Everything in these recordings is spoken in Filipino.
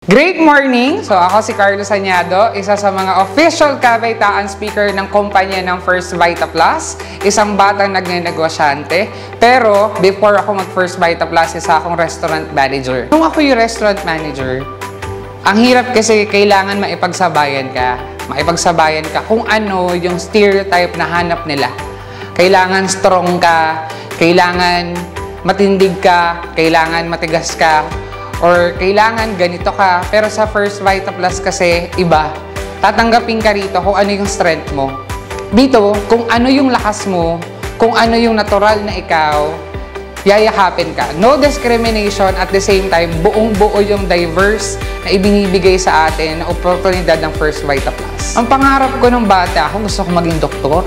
Great morning! So ako si Carlos Añado, isa sa mga official kabaitaan speaker ng kumpanya ng First Vita Plus, isang batang nagnenegosyante. Pero before ako mag First Vita Plus, isa akong restaurant manager. Nung ako yung restaurant manager, ang hirap kasi kailangan maipagsabayan ka kung ano yung stereotype na hanap nila. Kailangan strong ka, kailangan matindig ka, kailangan matigas ka, or kailangan ganito ka. Pero sa First Vita Plus kasi iba. Tatanggapin ka rito kung ano yung strength mo. Dito, kung ano yung lakas mo, kung ano yung natural na ikaw, yayakapin ka. No discrimination, at the same time, buong-buo yung diverse na ibinibigay sa atin na oportunidad ng First Vita Plus. Ang pangarap ko nung bata, ako gusto ko maging doktor.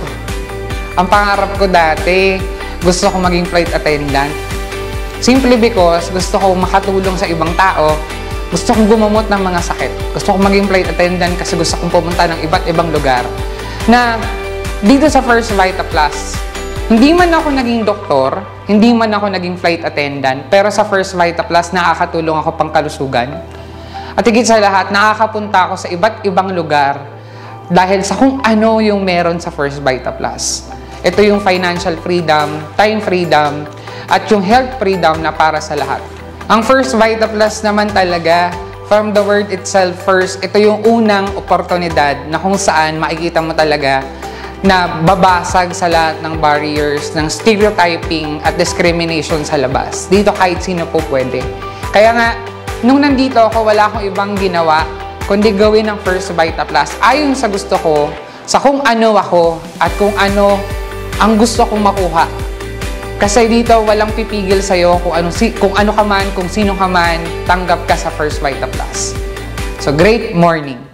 Ang pangarap ko dati, gusto ko maging flight attendant. Simply because gusto ko makatulong sa ibang tao, gusto kong gumamot ng mga sakit. Gusto kong maging flight attendant kasi gusto kong pumunta ng iba't ibang lugar. Na dito sa First Vita Plus, hindi man ako naging doktor, hindi man ako naging flight attendant, pero sa First Vita Plus, nakakatulong ako pang kalusugan. At higit sa lahat, nakakapunta ako sa iba't ibang lugar dahil sa kung ano yung meron sa First Vita Plus. Ito yung financial freedom, time freedom, at yung health freedom na para sa lahat. Ang First Vita Plus naman talaga, from the word itself first, ito yung unang oportunidad na kung saan makikita mo talaga na babasag sa lahat ng barriers, ng stereotyping at discrimination sa labas. Dito kahit sino po pwede. Kaya nga, nung nandito ako, wala akong ibang ginawa kundi gawin ng First Vita Plus ayon sa gusto ko, sa kung ano ako at kung ano ang gusto kong makuha. Kasi dito walang pipigil sa'yo kung ano ka man, kung sino ka man, tanggap ka sa First Vita Plus. So, great morning!